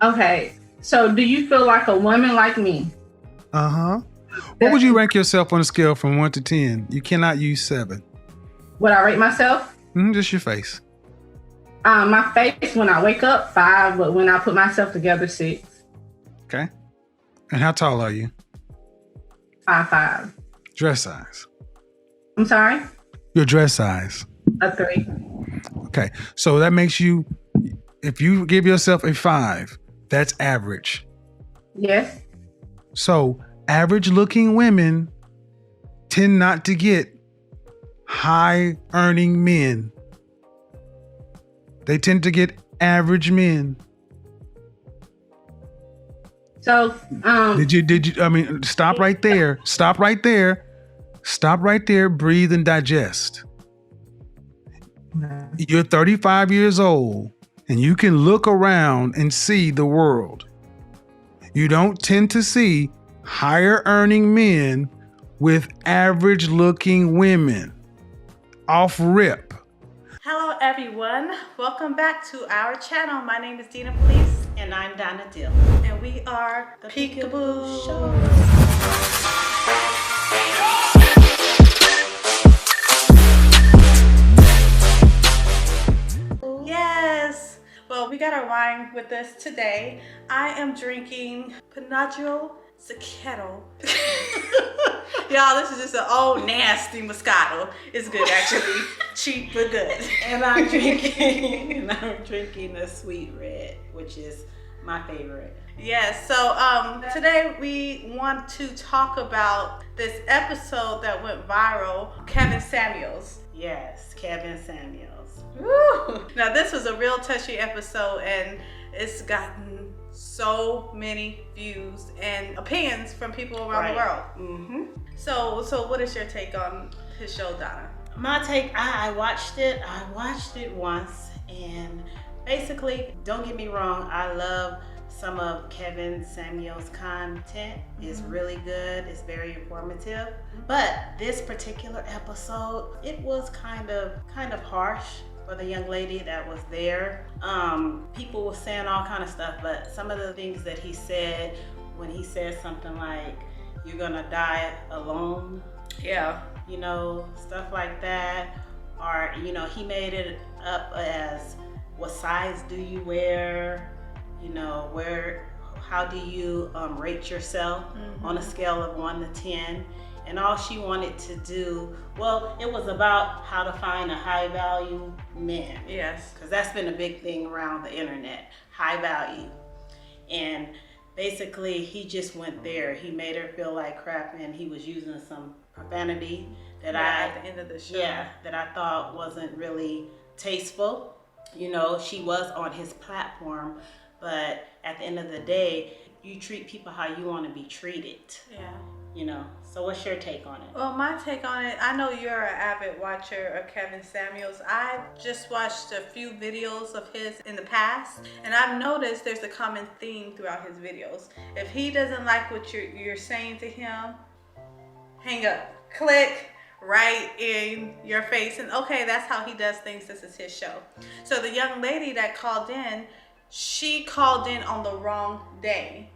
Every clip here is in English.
Okay. So do you feel like a woman like me? Uh-huh. What would That's you rank yourself on a scale from 1 to 10? You cannot use 7. what I rate myself? Just your face. My face when I wake up, 5, but when I put myself together, 6. Okay. And how tall are you? 5'5". Dress size. I'm sorry? Your dress size. A 3. Okay. So that makes you, if you give yourself a 5, that's average. Yes. So average looking women tend not to get high earning men. They tend to get average men. So Did you I mean, stop right there. Stop right there. Stop right there. Breathe and digest. You're 35 years old and you can look around and see the world. You don't tend to see higher earning men with average looking women. Off rip. Hello everyone, welcome back to our channel. My name is Dina Police. And I'm Donna Dill. And we are the Peekaboo Show. Yes, well we got our wine with us today. I am drinking Panagio Secchietto. Y'all, this is just an old nasty Moscato. It's good actually, cheap but good. And I'm drinking a sweet red, which is my favorite. Yes, so today we want to talk about this episode that went viral, Kevin Samuels. Yes, Kevin Samuels. Woo! Now this was a real touchy episode and it's gotten so many views and opinions from people around the world. Mm-hmm. So what is your take on his show, Donna? My take, I watched it. I watched it once, and basically, don't get me wrong, I love some of Kevin Samuels' content. It's really good. It's very informative. But this particular episode, it was kind of harsh for the young lady that was there. People were saying all kind of stuff, but some of the things that he said, when he said something like, "You're gonna die alone," Yeah. you know, stuff like that. Or, you know, he made it up as, what size do you wear? You know, how do you rate yourself on a scale of 1 to 10? And all she wanted to do, well, it was about how to find a high value man. Yes. Because that's been a big thing around the internet, high value. And basically, he just went there. He made her feel like crap, and he was using some profanity that at the end of the show. Yeah, that I thought wasn't really tasteful. You know, she was on his platform, but at the end of the day, you treat people how you want to be treated. Yeah. You know, so what's your take on it? Well, my take on it, I know you're an avid watcher of Kevin Samuels. I've just watched a few videos of his in the past, and I've noticed there's a common theme throughout his videos. If he doesn't like what you're saying to him, hang up, click right in your face, and okay, that's how he does things. This is his show. So the young lady that called in, she called in on the wrong day.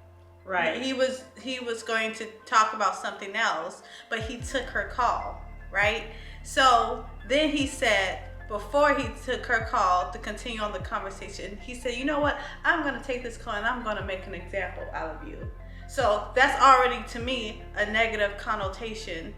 Right. He was going to talk about something else, but he took her call, right? So then he said, before he took her call to continue on the conversation, he said, "You know what? I'm going to take this call and I'm going to make an example out of you." So that's already, to me, a negative connotation.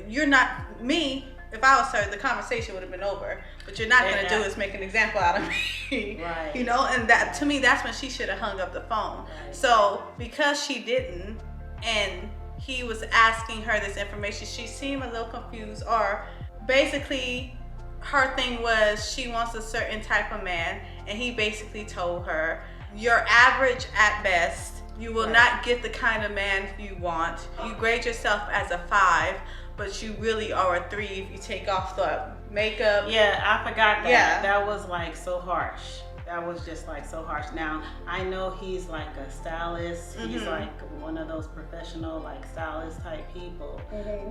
You're not me. If I was her, the conversation would have been over. What you're not going to do is make an example out of me. Right. You know, and that, to me, that's when she should have hung up the phone. Right. So because she didn't, and he was asking her this information, she seemed a little confused, or basically her thing was she wants a certain type of man, and he basically told her, "You're average at best. You will not get the kind of man you want. You grade yourself as a 5, but you really are a 3 if you take off the makeup." Yeah, I forgot that. Yeah. That was like so harsh. That was just like so harsh. Now, I know he's like a stylist. He's like one of those professional like stylist type people.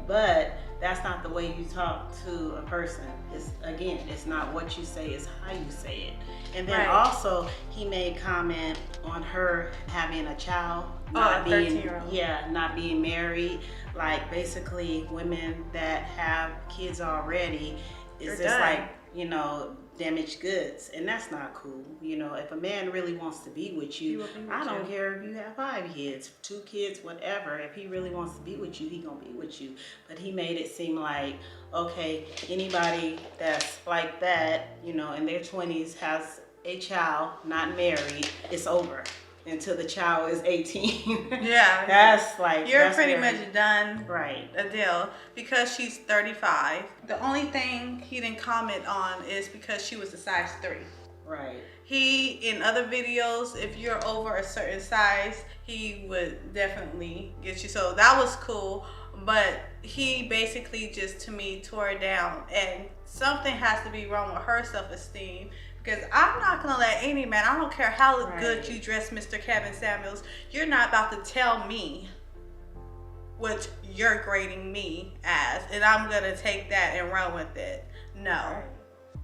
But that's not the way you talk to a person. It's not what you say, it's how you say it. And then also he made comment on her having a child, not being married. Like basically women that have kids already, it's just like, you know, damaged goods, and that's not cool. You know, if a man really wants to be with you, I don't care if you have 5 kids, 2 kids, whatever. If he really wants to be with you, he gonna be with you. But he made it seem like, okay, anybody that's like that, you know, in their 20s has a child, not married, it's over until the child is 18. Yeah. That's like, you're that's pretty very, much done. Right. A deal. Because she's 35. The only thing he didn't comment on is because she was a size 3. Right. He, in other videos, if you're over a certain size, he would definitely get you. So that was cool. But he basically just, to me, tore it down. And something has to be wrong with her self-esteem. Because I'm not going to let any man, I don't care how good you dress, Mr. Kevin Samuels, you're not about to tell me what you're grading me as. And I'm going to take that and run with it. No. Right.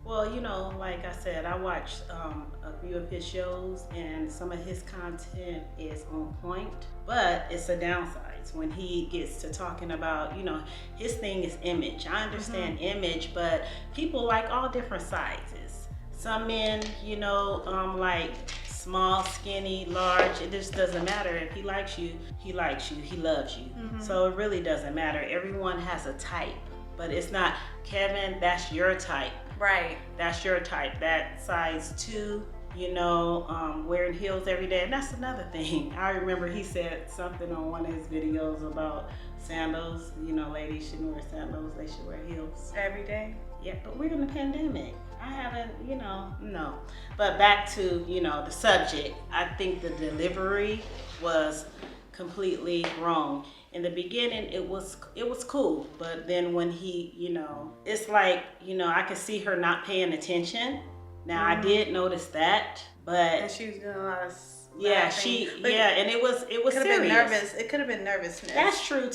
Well, you know, like I said, I watched a few of his shows, and some of his content is on point, but it's a downside when he gets to talking about, you know, his thing is image. I understand image, but people like all different sizes. Some men, you know, like small, skinny, large, it just doesn't matter. If he likes you, he likes you, he loves you. So it really doesn't matter. Everyone has a type, but it's not, Kevin, that's your type. Right. That's your type. That size 2, you know, wearing heels every day. And that's another thing. I remember he said something on one of his videos about sandals. You know, ladies shouldn't wear sandals, they should wear heels. Every day? Yeah, but we're in the pandemic. I haven't, you know, no. But back to, you know, the subject. I think the delivery was completely wrong. In the beginning, it was cool, but then when he, you know, it's like, you know, I could see her not paying attention. Now I did notice that, but and she was doing a lot of and it was serious. Been nervous. It could have been nervousness. That's true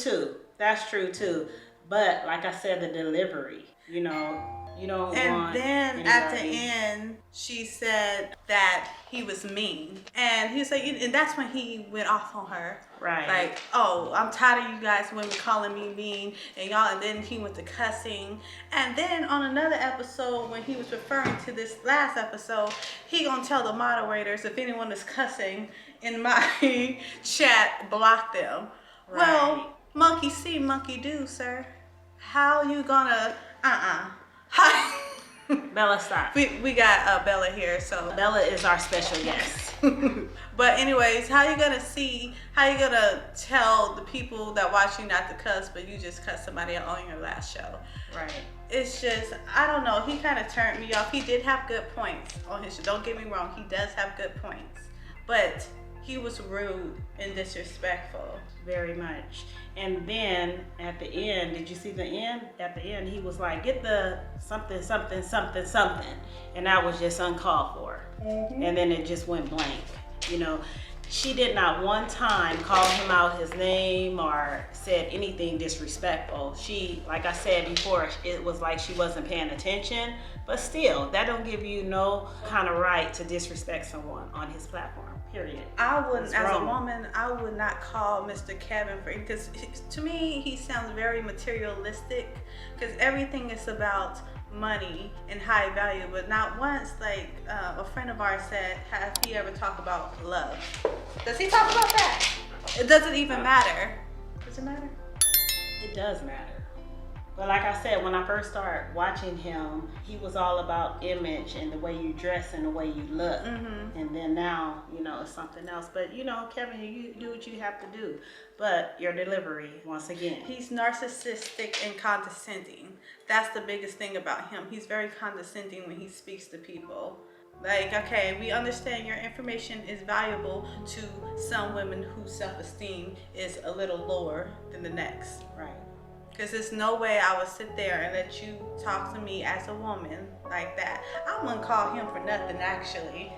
too. But like I said, the delivery, you know. You don't and want then anybody. At the end, she said that he was mean. And he was like, and that's when he went off on her. Right. Like, oh, I'm tired of you guys women calling me mean and y'all, and then he went to cussing. And then on another episode, when he was referring to this last episode, he gonna tell the moderators if anyone is cussing in my chat, block them. Right. Well, monkey see, monkey do, sir. How you gonna, Hi. Bella, stop. We got Bella here, so Bella is our special guest. But anyways, how you gonna tell the people that watch you not to cuss, but you just cuss somebody out on your last show? Right. It's just, I don't know. He kind of turned me off. He did have good points on his show. Don't get me wrong. He does have good points, but he was rude and disrespectful. Very much. And then at the end, did you see the end? At the end, he was like, get the something, something, something, something. And that was just uncalled for. And then it just went blank. You know, she did not one time call him out his name or said anything disrespectful. She, like I said before, it was like she wasn't paying attention. But still, that don't give you no kind of right to disrespect someone on his platform. Period. I wouldn't, as a woman, I would not call Mr. Kevin for, because to me, he sounds very materialistic, because everything is about money and high value, but not once, like a friend of ours said, has he ever talked about love? Does he talk about that? It doesn't even matter. Does it matter? It does matter. But like I said, when I first started watching him, he was all about image and the way you dress and the way you look. And then now, you know, it's something else. But, you know, Kevin, you do what you have to do. But your delivery, once again. He's narcissistic and condescending. That's the biggest thing about him. He's very condescending when he speaks to people. Like, okay, we understand your information is valuable to some women whose self-esteem is a little lower than the next. Right. Because there's no way I would sit there and let you talk to me as a woman like that. I wouldn't call him for nothing, actually.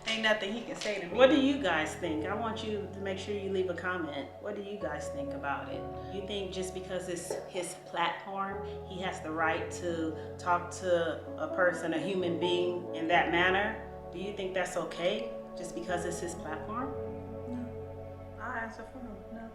Ain't nothing he can say to me. What do you guys think? I want you to make sure you leave a comment. What do you guys think about it? You think just because it's his platform, he has the right to talk to a person, a human being in that manner? Do you think that's okay just because it's his platform? No. I'll answer for him. No.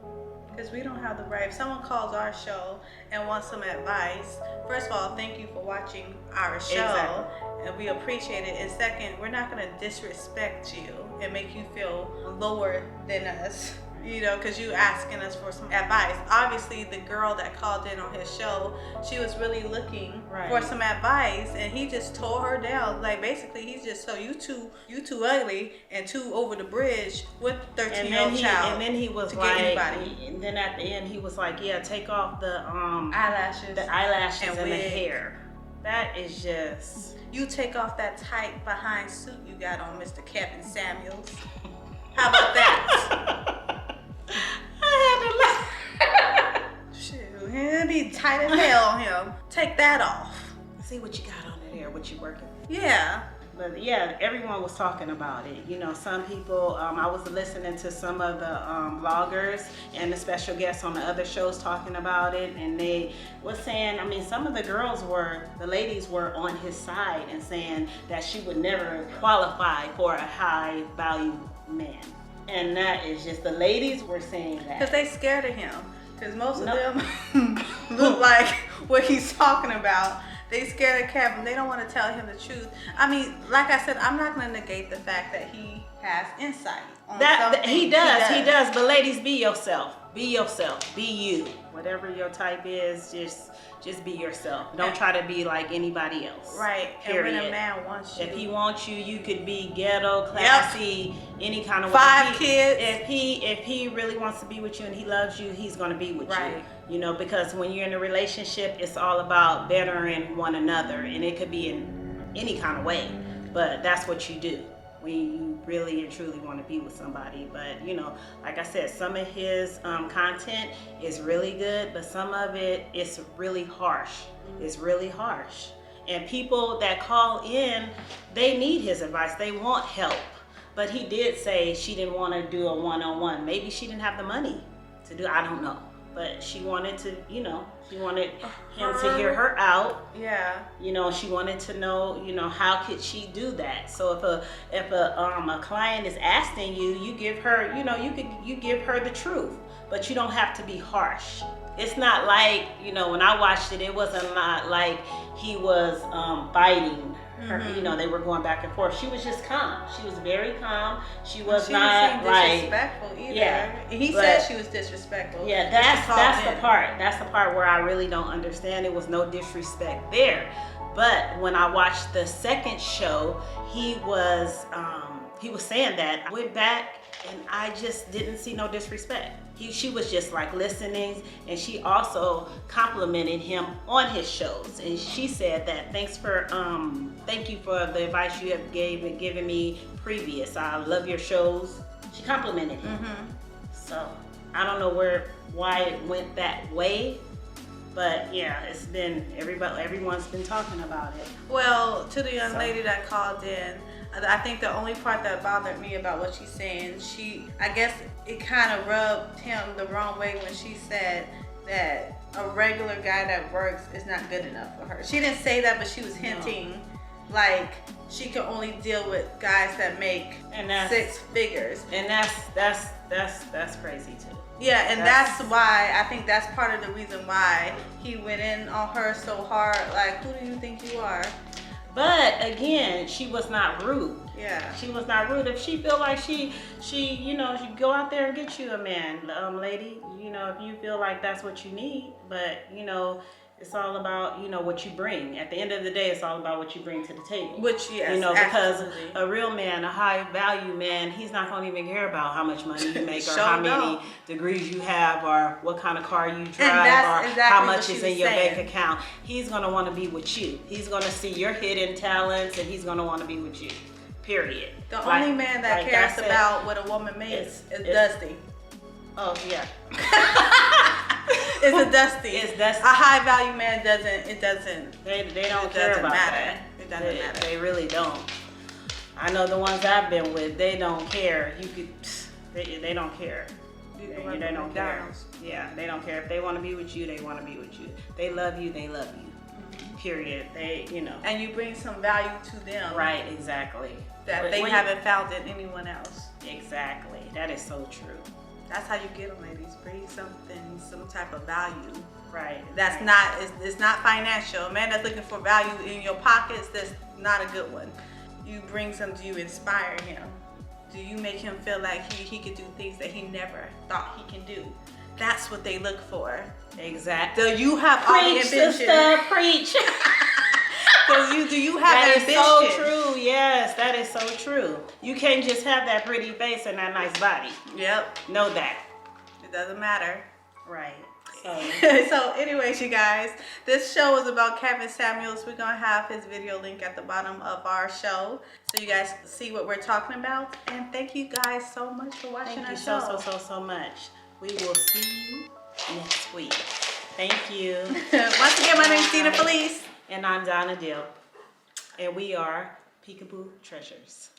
Because we don't have the right. If someone calls our show and wants some advice, first of all, thank you for watching our show. Exactly. And we appreciate it. And second, we're not going to disrespect you and make you feel lower than us, you know, because you asking us for some advice. Obviously, the girl that called in on his show, she was really looking for some advice, and he just tore her down. Like, basically, he's just, so you too ugly and too over the bridge with 13-year-old child. And then he was like, and then at the end, he was like, yeah, take off the eyelashes and the hair. That is just... You take off that tight behind suit you got on, Mr. Kevin Samuels. How about that? I had to laugh. Shoot, it'd be tight as hell on him. Take that off. See what you got on there, what you working with. Yeah. But yeah, everyone was talking about it. You know, some people, I was listening to some of the vloggers and the special guests on the other shows talking about it, and they was saying, I mean, some of the ladies were on his side and saying that she would never qualify for a high value man. And that is just, the ladies were saying that. Because they scared of him. Because most of them look like what he's talking about. They scared of Kevin. They don't want to tell him the truth. I mean, like I said, I'm not going to negate the fact that he has insight on something. He does. But ladies, be yourself. Be yourself. Be you. Whatever your type is, just be yourself. Don't try to be like anybody else. Right. Period. And when a man wants you. If he wants you, you could be ghetto, classy, any kind of way. 5 kids. If he really wants to be with you and he loves you, he's going to be with you. You know, because when you're in a relationship, it's all about bettering one another, and it could be in any kind of way. But that's what you do when you really and truly want to be with somebody. But you know, like I said, some of his content is really good, but some of it is really harsh. It's really harsh. And people that call in, they need his advice. They want help. But he did say she didn't want to do a one-on-one. Maybe she didn't have the money to do, I don't know. But she wanted to, you know, she wanted him to hear her out. Yeah. You know, she wanted to know, you know, how could she do that? So if a client is asking you, you give her, you know, you give her the truth, but you don't have to be harsh. It's not like, you know, when I watched it, it wasn't like he was fighting her. You know, they were going back and forth. She was just calm. She was very calm. She was not like disrespectful either. Yeah, he said she was disrespectful. Yeah, that's the part. That's the part where I really don't understand. It was no disrespect there. But when I watched the second show, he was saying that. I went back and I just didn't see no disrespect. She was just like listening, and she also complimented him on his shows. And she said that thank you for the advice you have given me previous. I love your shows. She complimented him. So I don't know why it went that way. But yeah, it's been everyone's been talking about it. Well, to the young lady that called in, I think the only part that bothered me about what she's saying, I guess it kind of rubbed him the wrong way when she said that a regular guy that works is not good enough for her. She didn't say that, but she was hinting like she can only deal with guys that make 6 figures. And that's crazy too. Yeah, and that's why I think that's part of the reason why he went in on her so hard. Like, who do you think you are? But again, she was not rude. Yeah. She was not rude. If she feel like she go out there and get you a man, lady, you know, if you feel like that's what you need. But, you know, it's all about, you know, what you bring. At the end of the day, it's all about what you bring to the table. Which, yes, you know, because absolutely. a real man, a high value man, he's not going to even care about how much money you make or how many degrees you have or what kind of car you drive or how much is in your bank account. He's going to want to be with you. He's going to see your hidden talents, and he's going to want to be with you. Period. The only man that cares about what a woman makes is Dusty. Oh, yeah. It's a dusty. It's dusty. A high value man doesn't. They don't It care doesn't about matter. that. It doesn't matter. They really don't. I know the ones I've been with, they don't care. They don't care. You can They work don't on care. McDonald's. Yeah, they don't care. If they want to be with you, they want to be with you. They love you, they love you. Period. And you bring some value to them. Right, exactly. That they haven't found in anyone else. Exactly. That is so true. That's how you get them, ladies. Bring something, some type of value. Right. That's not. It's not financial. A man that's looking for value in your pockets, that's not a good one. You bring some. Do you inspire him? Do you make him feel like he can do things that he never thought he can do? That's what they look for. Exactly. Do you have all the Preach, ambition? sister, preach. Do you have That ambition? is so true. Yes, that is so true. You can't just have that pretty face and that nice body. Yep. Know that. It doesn't matter. Right. So So anyways, you guys, this show is about Kevin Samuels. We're going to have his video link at the bottom of our show so you guys see what we're talking about. And thank you guys so much for watching thank our you show. so much. We will see you next week. Thank you. Once again, my name is Tina Felice. And I'm Donna Dill. And we are Peekaboo Treasures.